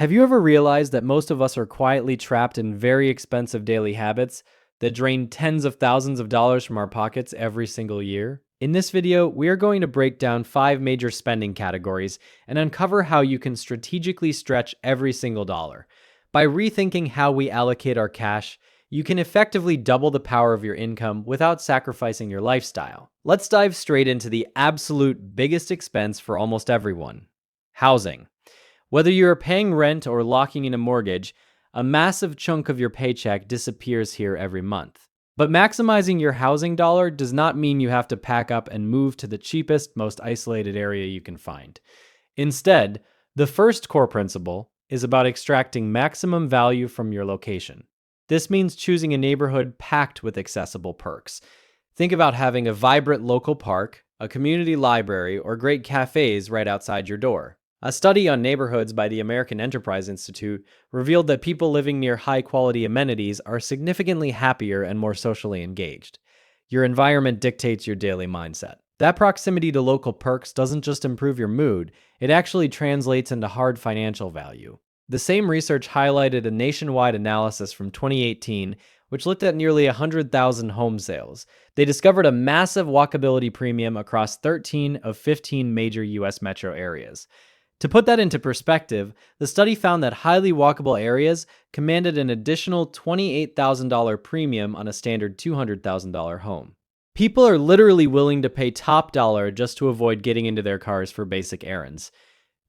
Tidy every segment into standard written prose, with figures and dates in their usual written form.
Have you ever realized that most of us are quietly trapped in very expensive daily habits that drain tens of thousands of dollars from our pockets every single year? In this video, we are going to break down 5 major spending categories and uncover how you can strategically stretch every single dollar. By rethinking how we allocate our cash, you can effectively double the power of your income without sacrificing your lifestyle. Let's dive straight into the absolute biggest expense for almost everyone: housing. Whether you're paying rent or locking in a mortgage, a massive chunk of your paycheck disappears here every month. But maximizing your housing dollar does not mean you have to pack up and move to the cheapest, most isolated area you can find. Instead, the first core principle is about extracting maximum value from your location. This means choosing a neighborhood packed with accessible perks. Think about having a vibrant local park, a community library, or great cafes right outside your door. A study on neighborhoods by the American Enterprise Institute revealed that people living near high-quality amenities are significantly happier and more socially engaged. Your environment dictates your daily mindset. That proximity to local perks doesn't just improve your mood, it actually translates into hard financial value. The same research highlighted a nationwide analysis from 2018, which looked at nearly 100,000 home sales. They discovered a massive walkability premium across 13 of 15 major US metro areas. To put that into perspective, the study found that highly walkable areas commanded an additional $28,000 premium on a standard $200,000 home. People are literally willing to pay top dollar just to avoid getting into their cars for basic errands.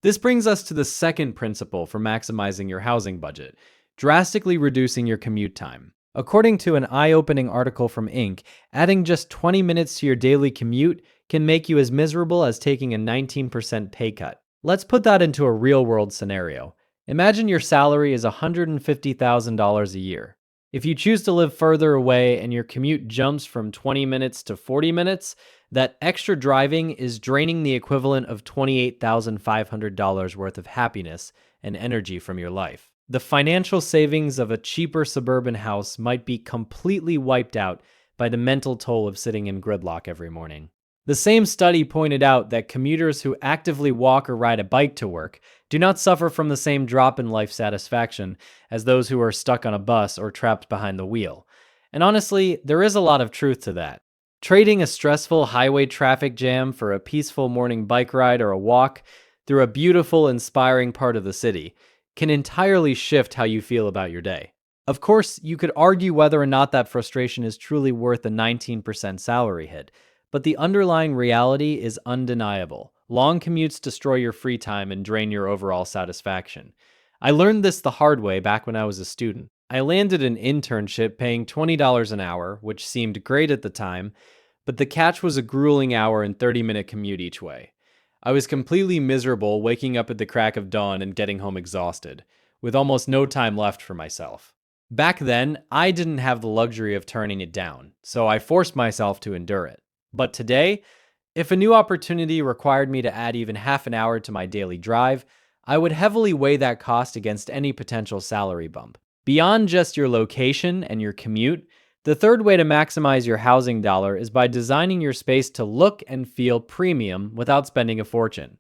This brings us to the second principle for maximizing your housing budget: drastically reducing your commute time. According to an eye-opening article from Inc., adding just 20 minutes to your daily commute can make you as miserable as taking a 19% pay cut. Let's put that into a real-world scenario. Imagine your salary is $150,000 a year. If you choose to live further away and your commute jumps from 20 minutes to 40 minutes, that extra driving is draining the equivalent of $28,500 worth of happiness and energy from your life. The financial savings of a cheaper suburban house might be completely wiped out by the mental toll of sitting in gridlock every morning. The same study pointed out that commuters who actively walk or ride a bike to work do not suffer from the same drop in life satisfaction as those who are stuck on a bus or trapped behind the wheel. And honestly, there is a lot of truth to that. Trading a stressful highway traffic jam for a peaceful morning bike ride or a walk through a beautiful, inspiring part of the city can entirely shift how you feel about your day. Of course, you could argue whether or not that frustration is truly worth a 19% salary hit, but the underlying reality is undeniable. Long commutes destroy your free time and drain your overall satisfaction. I learned this the hard way back when I was a student. I landed an internship paying $20 an hour, which seemed great at the time, but the catch was a grueling hour and 30-minute commute each way. I was completely miserable waking up at the crack of dawn and getting home exhausted, with almost no time left for myself. Back then, I didn't have the luxury of turning it down, so I forced myself to endure it. But today, if a new opportunity required me to add even half an hour to my daily drive, I would heavily weigh that cost against any potential salary bump. Beyond just your location and your commute, the third way to maximize your housing dollar is by designing your space to look and feel premium without spending a fortune.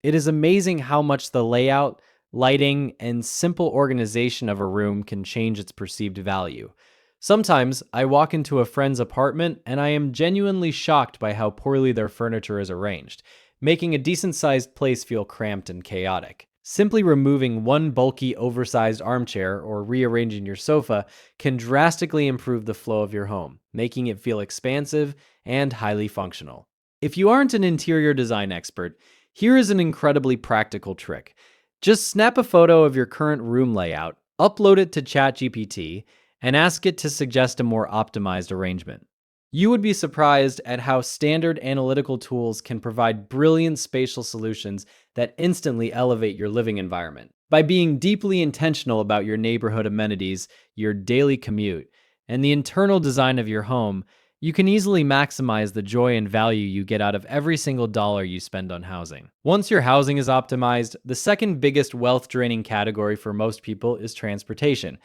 It is amazing how much the layout, lighting, and simple organization of a room can change its perceived value. Sometimes I walk into a friend's apartment and I am genuinely shocked by how poorly their furniture is arranged, making a decent-sized place feel cramped and chaotic. Simply removing one bulky, oversized armchair or rearranging your sofa can drastically improve the flow of your home, making it feel expansive and highly functional. If you aren't an interior design expert, here is an incredibly practical trick. Just snap a photo of your current room layout, upload it to ChatGPT, and ask it to suggest a more optimized arrangement. You would be surprised at how standard analytical tools can provide brilliant spatial solutions that instantly elevate your living environment. By being deeply intentional about your neighborhood amenities, your daily commute, and the internal design of your home, you can easily maximize the joy and value you get out of every single dollar you spend on housing. Once your housing is optimized, the second biggest wealth-draining category for most people is transportation.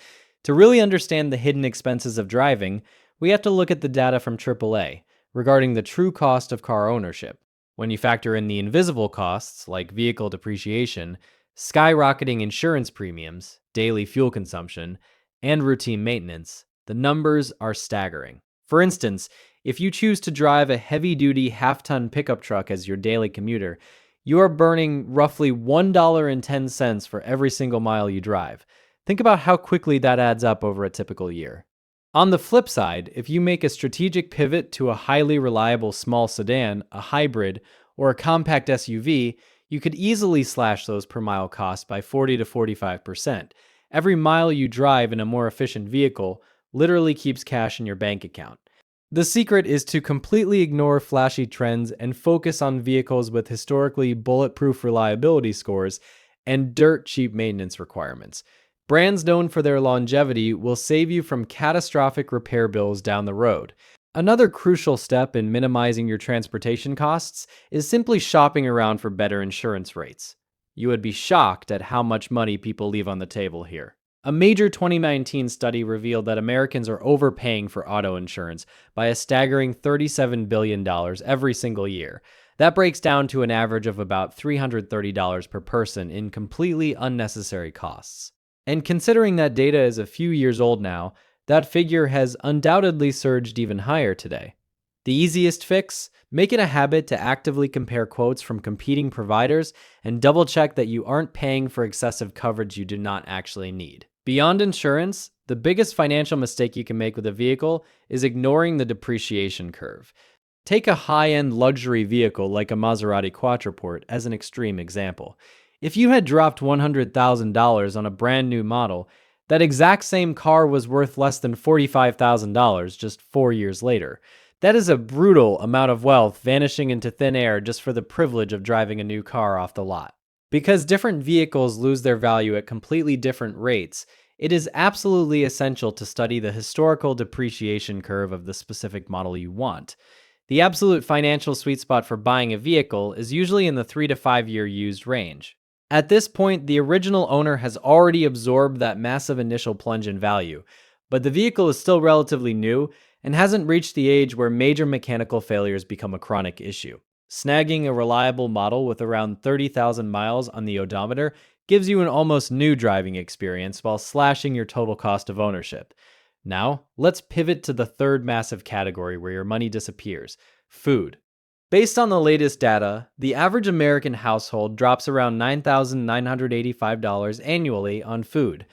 To really understand the hidden expenses of driving, we have to look at the data from AAA regarding the true cost of car ownership. When you factor in the invisible costs, like vehicle depreciation, skyrocketing insurance premiums, daily fuel consumption, and routine maintenance, the numbers are staggering. For instance, if you choose to drive a heavy-duty half-ton pickup truck as your daily commuter, you are burning roughly $1.10 for every single mile you drive. Think about how quickly that adds up over a typical year. On the flip side, if you make a strategic pivot to a highly reliable small sedan, a hybrid, or a compact SUV, you could easily slash those per mile costs by 40 to 45%. Every mile you drive in a more efficient vehicle literally keeps cash in your bank account. The secret is to completely ignore flashy trends and focus on vehicles with historically bulletproof reliability scores and dirt cheap maintenance requirements. Brands known for their longevity will save you from catastrophic repair bills down the road. Another crucial step in minimizing your transportation costs is simply shopping around for better insurance rates. You would be shocked at how much money people leave on the table here. A major 2019 study revealed that Americans are overpaying for auto insurance by a staggering $37 billion every single year. That breaks down to an average of about $330 per person in completely unnecessary costs. And considering that data is a few years old now, that figure has undoubtedly surged even higher today. The easiest fix? Make it a habit to actively compare quotes from competing providers and double check that you aren't paying for excessive coverage you do not actually need. Beyond insurance, the biggest financial mistake you can make with a vehicle is ignoring the depreciation curve. Take a high-end luxury vehicle like a Maserati Quattroporte as an extreme example. If you had dropped $100,000 on a brand new model, that exact same car was worth less than $45,000 just 4 years later. That is a brutal amount of wealth vanishing into thin air just for the privilege of driving a new car off the lot. Because different vehicles lose their value at completely different rates, it is absolutely essential to study the historical depreciation curve of the specific model you want. The absolute financial sweet spot for buying a vehicle is usually in the 3 to 5 year used range. At this point, the original owner has already absorbed that massive initial plunge in value, but the vehicle is still relatively new and hasn't reached the age where major mechanical failures become a chronic issue. Snagging a reliable model with around 30,000 miles on the odometer gives you an almost new driving experience while slashing your total cost of ownership. Now, let's pivot to the third massive category where your money disappears: food. Based on the latest data, the average American household drops around $9,985 annually on food.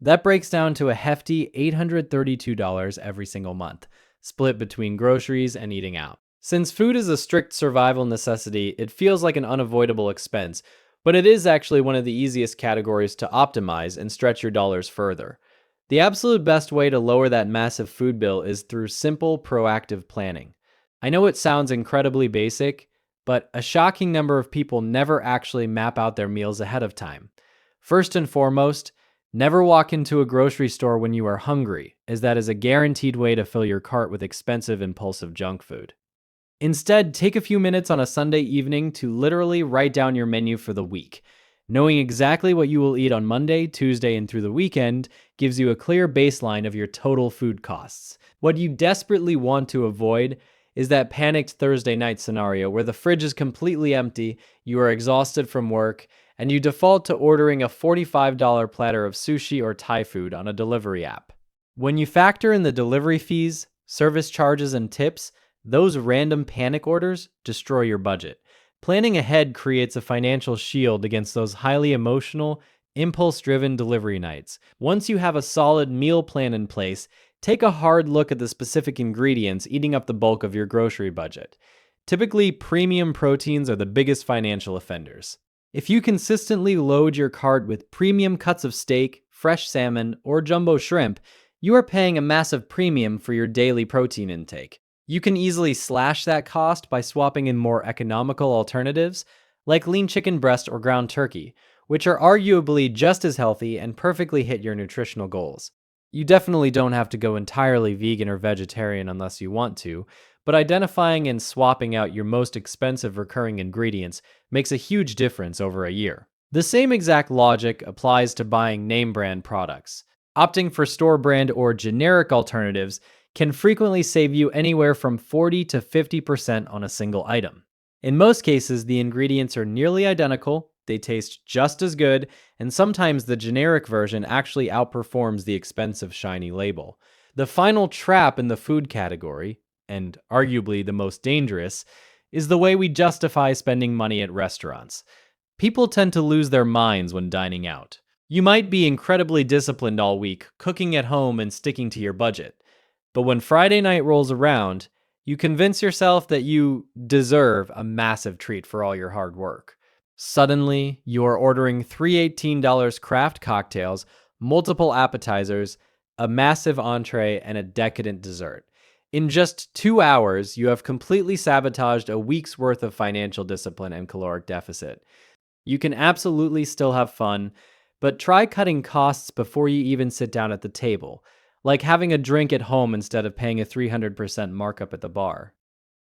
That breaks down to a hefty $832 every single month, split between groceries and eating out. Since food is a strict survival necessity, it feels like an unavoidable expense, but it is actually one of the easiest categories to optimize and stretch your dollars further. The absolute best way to lower that massive food bill is through simple, proactive planning. I know it sounds incredibly basic, but a shocking number of people never actually map out their meals ahead of time. First and foremost, never walk into a grocery store when you are hungry, as that is a guaranteed way to fill your cart with expensive, impulsive junk food. Instead, take a few minutes on a Sunday evening to literally write down your menu for the week. Knowing exactly what you will eat on Monday, Tuesday, and through the weekend gives you a clear baseline of your total food costs. What you desperately want to avoid is that panicked Thursday night scenario where the fridge is completely empty, you are exhausted from work, and you default to ordering a $45 platter of sushi or Thai food on a delivery app. When you factor in the delivery fees, service charges, and tips, those random panic orders destroy your budget. Planning ahead creates a financial shield against those highly emotional, impulse-driven delivery nights. Once you have a solid meal plan in place, take a hard look at the specific ingredients eating up the bulk of your grocery budget. Typically, premium proteins are the biggest financial offenders. If you consistently load your cart with premium cuts of steak, fresh salmon, or jumbo shrimp, you are paying a massive premium for your daily protein intake. You can easily slash that cost by swapping in more economical alternatives, like lean chicken breast or ground turkey, which are arguably just as healthy and perfectly hit your nutritional goals. You definitely don't have to go entirely vegan or vegetarian unless you want to, but identifying and swapping out your most expensive recurring ingredients makes a huge difference over a year. The same exact logic applies to buying name brand products. Opting for store brand or generic alternatives can frequently save you anywhere from 40 to 50% on a single item. In most cases, the ingredients are nearly identical, they taste just as good, and sometimes the generic version actually outperforms the expensive shiny label. The final trap in the food category, and arguably the most dangerous, is the way we justify spending money at restaurants. People tend to lose their minds when dining out. You might be incredibly disciplined all week, cooking at home and sticking to your budget. But when Friday night rolls around, you convince yourself that you deserve a massive treat for all your hard work. Suddenly, you are ordering three $18 craft cocktails, multiple appetizers, a massive entree, and a decadent dessert. In just 2 hours, you have completely sabotaged a week's worth of financial discipline and caloric deficit. You can absolutely still have fun, but try cutting costs before you even sit down at the table, like having a drink at home instead of paying a 300% markup at the bar.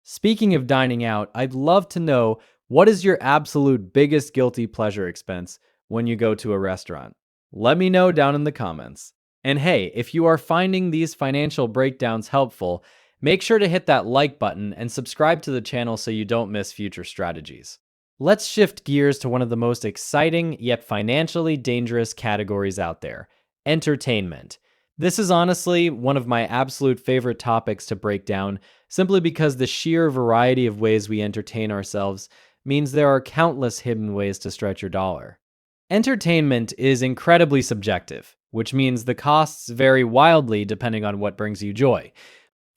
Speaking of dining out, I'd love to know, what is your absolute biggest guilty pleasure expense when you go to a restaurant? Let me know down in the comments. And hey, if you are finding these financial breakdowns helpful, make sure to hit that like button and subscribe to the channel so you don't miss future strategies. Let's shift gears to one of the most exciting yet financially dangerous categories out there: entertainment. This is honestly one of my absolute favorite topics to break down, simply because the sheer variety of ways we entertain ourselves means there are countless hidden ways to stretch your dollar. Entertainment is incredibly subjective, which means the costs vary wildly depending on what brings you joy.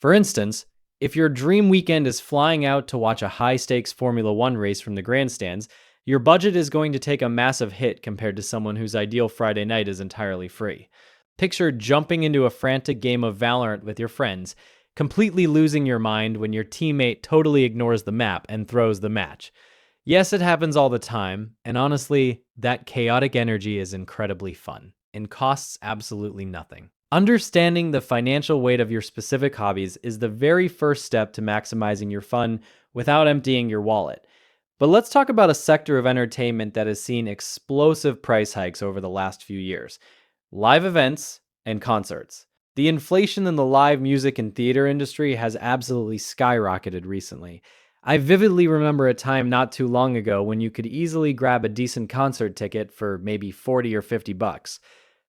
For instance, if your dream weekend is flying out to watch a high-stakes Formula One race from the grandstands, your budget is going to take a massive hit compared to someone whose ideal Friday night is entirely free. Picture jumping into a frantic game of Valorant with your friends, completely losing your mind when your teammate totally ignores the map and throws the match. Yes, it happens all the time, and honestly, that chaotic energy is incredibly fun and costs absolutely nothing. Understanding the financial weight of your specific hobbies is the very first step to maximizing your fun without emptying your wallet. But let's talk about a sector of entertainment that has seen explosive price hikes over the last few years: live events and concerts. The inflation in the live music and theater industry has absolutely skyrocketed recently. I vividly remember a time not too long ago when you could easily grab a decent concert ticket for maybe 40 or 50 bucks.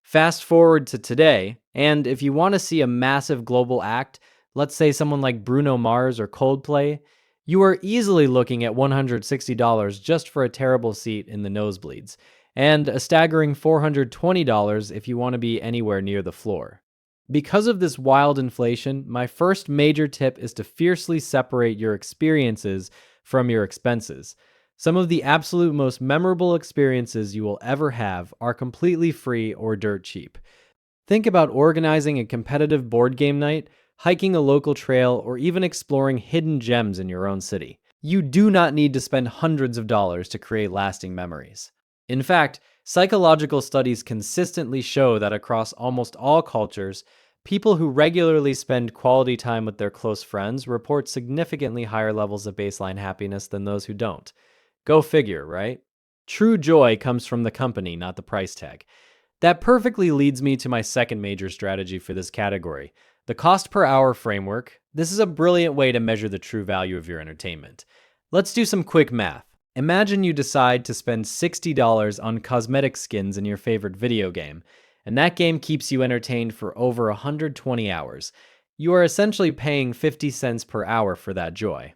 Fast forward to today, and if you want to see a massive global act, let's say someone like Bruno Mars or Coldplay, you are easily looking at $160 just for a terrible seat in the nosebleeds, and a staggering $420 if you want to be anywhere near the floor. Because of this wild inflation, my first major tip is to fiercely separate your experiences from your expenses. Some of the absolute most memorable experiences you will ever have are completely free or dirt cheap. Think about organizing a competitive board game night, hiking a local trail, or even exploring hidden gems in your own city. You do not need to spend hundreds of dollars to create lasting memories. In fact, psychological studies consistently show that across almost all cultures, people who regularly spend quality time with their close friends report significantly higher levels of baseline happiness than those who don't. Go figure, right? True joy comes from the company, not the price tag. That perfectly leads me to my second major strategy for this category: the cost per hour framework. This is a brilliant way to measure the true value of your entertainment. Let's do some quick math. Imagine you decide to spend $60 on cosmetic skins in your favorite video game, and that game keeps you entertained for over 120 hours. You are essentially paying 50 cents per hour for that joy.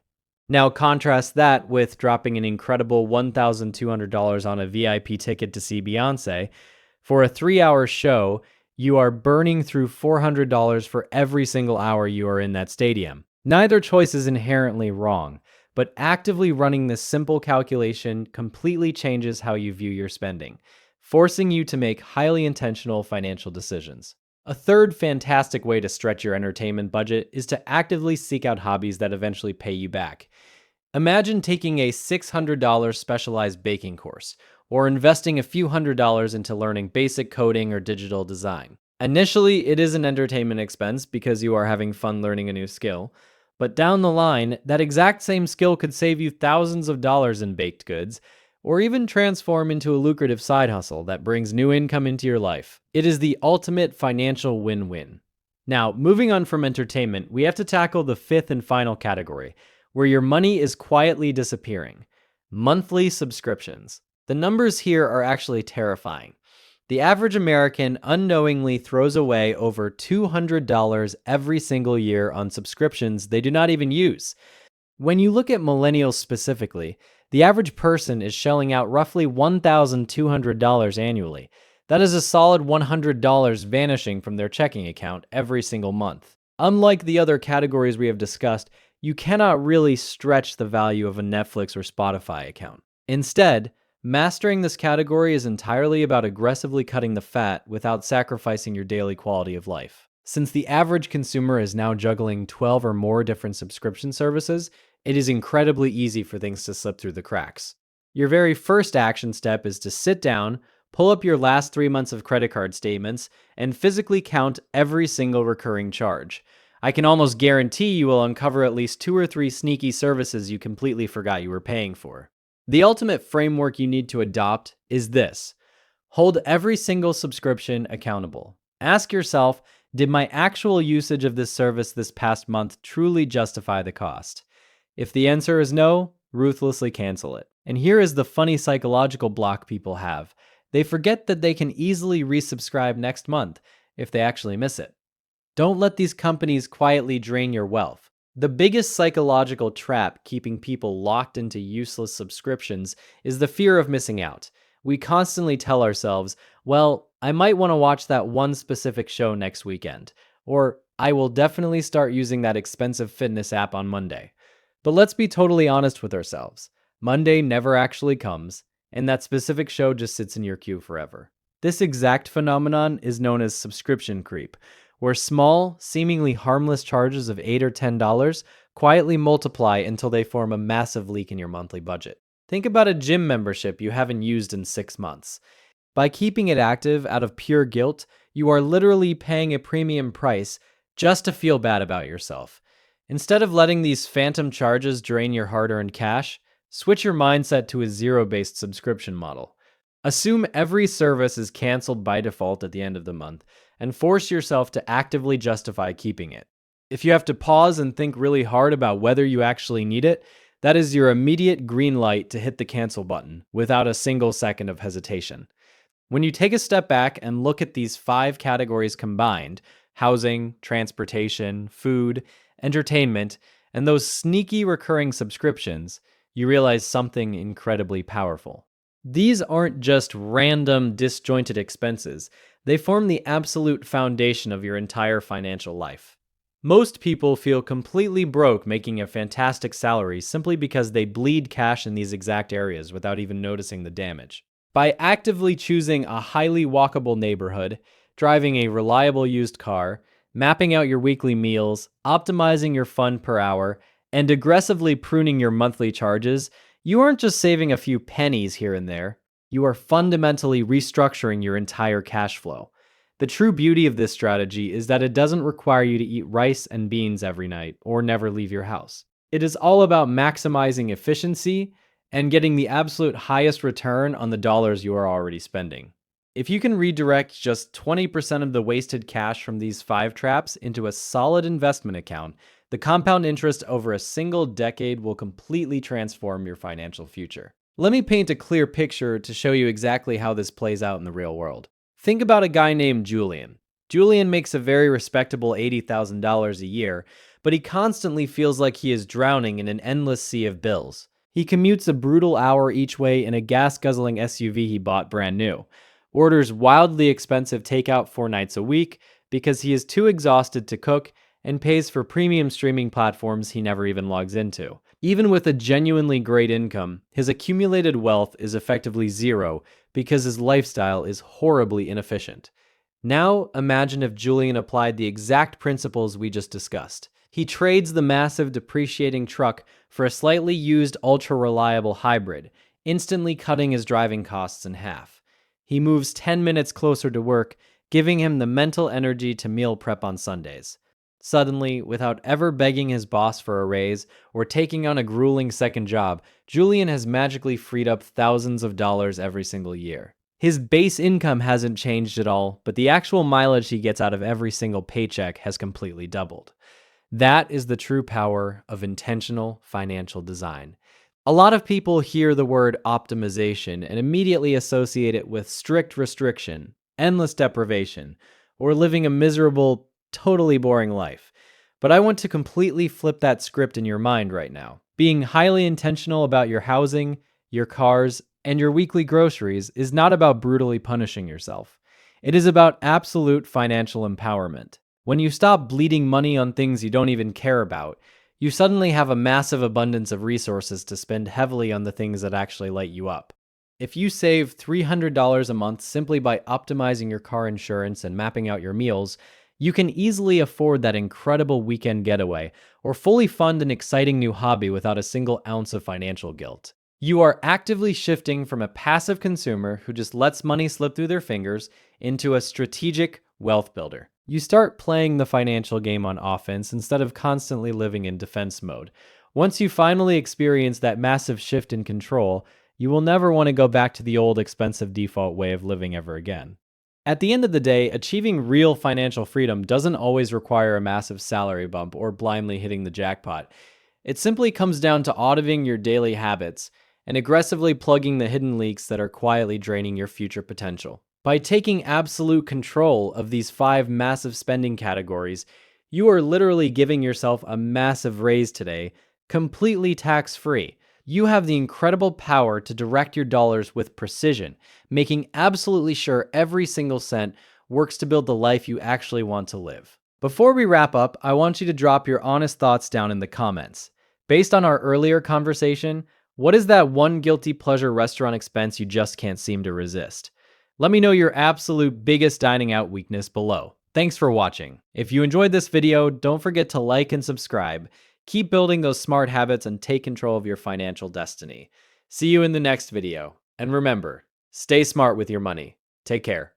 Now contrast that with dropping an incredible $1,200 on a VIP ticket to see Beyoncé. For a 3-hour show, you are burning through $400 for every single hour you are in that stadium. Neither choice is inherently wrong, but actively running this simple calculation completely changes how you view your spending, forcing you to make highly intentional financial decisions. A third fantastic way to stretch your entertainment budget is to actively seek out hobbies that eventually pay you back. Imagine taking a $600 specialized baking course, or investing a few $100s into learning basic coding or digital design. Initially, it is an entertainment expense because you are having fun learning a new skill, but down the line, that exact same skill could save you thousands of dollars in baked goods, or even transform into a lucrative side hustle that brings new income into your life. It is the ultimate financial win-win. Now, moving on from entertainment, we have to tackle the fifth and final category, where your money is quietly disappearing: monthly subscriptions. The numbers here are actually terrifying. The average American unknowingly throws away over $200 every single year on subscriptions they do not even use. When you look at millennials specifically, the average person is shelling out roughly $1,200 annually. That is a solid $100 vanishing from their checking account every single month. Unlike the other categories we have discussed, you cannot really stretch the value of a Netflix or Spotify account. Instead, mastering this category is entirely about aggressively cutting the fat without sacrificing your daily quality of life. Since the average consumer is now juggling 12 or more different subscription services, it is incredibly easy for things to slip through the cracks. Your very first action step is to sit down, pull up your last 3 months of credit card statements, and physically count every single recurring charge. I can almost guarantee you will uncover at least 2 or 3 sneaky services you completely forgot you were paying for. The ultimate framework you need to adopt is this: hold every single subscription accountable. Ask yourself, did my actual usage of this service this past month truly justify the cost? If the answer is no, ruthlessly cancel it. And here is the funny psychological block people have. They forget that they can easily resubscribe next month if they actually miss it. Don't let these companies quietly drain your wealth. The biggest psychological trap keeping people locked into useless subscriptions is the fear of missing out. We constantly tell ourselves, well, I might want to watch that one specific show next weekend, or I will definitely start using that expensive fitness app on Monday. But let's be totally honest with ourselves. Monday never actually comes, and that specific show just sits in your queue forever. This exact phenomenon is known as subscription creep, where small, seemingly harmless charges of $8 or $10 quietly multiply until they form a massive leak in your monthly budget. Think about a gym membership you haven't used in 6 months. By keeping it active out of pure guilt, you are literally paying a premium price just to feel bad about yourself. Instead of letting these phantom charges drain your hard-earned cash, switch your mindset to a zero-based subscription model. Assume every service is canceled by default at the end of the month, and force yourself to actively justify keeping it. If you have to pause and think really hard about whether you actually need it, that is your immediate green light to hit the cancel button without a single second of hesitation. When you take a step back and look at these 5 categories combined, housing, transportation, food, entertainment, and those sneaky recurring subscriptions, you realize something incredibly powerful. These aren't just random, disjointed expenses. They form the absolute foundation of your entire financial life. Most people feel completely broke making a fantastic salary simply because they bleed cash in these exact areas without even noticing the damage. By actively choosing a highly walkable neighborhood, driving a reliable used car, mapping out your weekly meals, optimizing your fund per hour, and aggressively pruning your monthly charges, you aren't just saving a few pennies here and there. You are fundamentally restructuring your entire cash flow. The true beauty of this strategy is that it doesn't require you to eat rice and beans every night or never leave your house. It is all about maximizing efficiency and getting the absolute highest return on the dollars you are already spending. If you can redirect just 20% of the wasted cash from these 5 traps into a solid investment account, the compound interest over a single decade will completely transform your financial future. Let me paint a clear picture to show you exactly how this plays out in the real world. Think about a guy named Julian. Julian makes a very respectable $80,000 a year, but he constantly feels like he is drowning in an endless sea of bills. He commutes a brutal hour each way in a gas-guzzling SUV he bought brand new, orders wildly expensive takeout 4 nights a week because he is too exhausted to cook, and pays for premium streaming platforms he never even logs into. Even with a genuinely great income, his accumulated wealth is effectively zero because his lifestyle is horribly inefficient. Now imagine if Julian applied the exact principles we just discussed. He trades the massive depreciating truck for a slightly used ultra-reliable hybrid, instantly cutting his driving costs in half. He moves 10 minutes closer to work, giving him the mental energy to meal prep on Sundays. Suddenly, without ever begging his boss for a raise or taking on a grueling second job, Julian has magically freed up thousands of dollars every single year. His base income hasn't changed at all, but the actual mileage he gets out of every single paycheck has completely doubled. That is the true power of intentional financial design. A lot of people hear the word optimization and immediately associate it with strict restriction, endless deprivation, or living a miserable, totally boring life. But I want to completely flip that script in your mind right now. Being highly intentional about your housing, your cars, and your weekly groceries is not about brutally punishing yourself. It is about absolute financial empowerment. When you stop bleeding money on things you don't even care about, you suddenly have a massive abundance of resources to spend heavily on the things that actually light you up. If you save $300 a month simply by optimizing your car insurance and mapping out your meals, you can easily afford that incredible weekend getaway or fully fund an exciting new hobby without a single ounce of financial guilt. You are actively shifting from a passive consumer who just lets money slip through their fingers into a strategic wealth builder. You start playing the financial game on offense instead of constantly living in defense mode. Once you finally experience that massive shift in control, you will never want to go back to the old expensive default way of living ever again. At the end of the day, achieving real financial freedom doesn't always require a massive salary bump or blindly hitting the jackpot. It simply comes down to auditing your daily habits and aggressively plugging the hidden leaks that are quietly draining your future potential. By taking absolute control of these 5 massive spending categories, you are literally giving yourself a massive raise today, completely tax-free. You have the incredible power to direct your dollars with precision, making absolutely sure every single cent works to build the life you actually want to live. Before we wrap up, I want you to drop your honest thoughts down in the comments. Based on our earlier conversation, what is that one guilty pleasure restaurant expense you just can't seem to resist? Let me know your absolute biggest dining out weakness below. Thanks for watching. If you enjoyed this video, don't forget to like and subscribe. Keep building those smart habits and take control of your financial destiny. See you in the next video. And remember, stay smart with your money. Take care.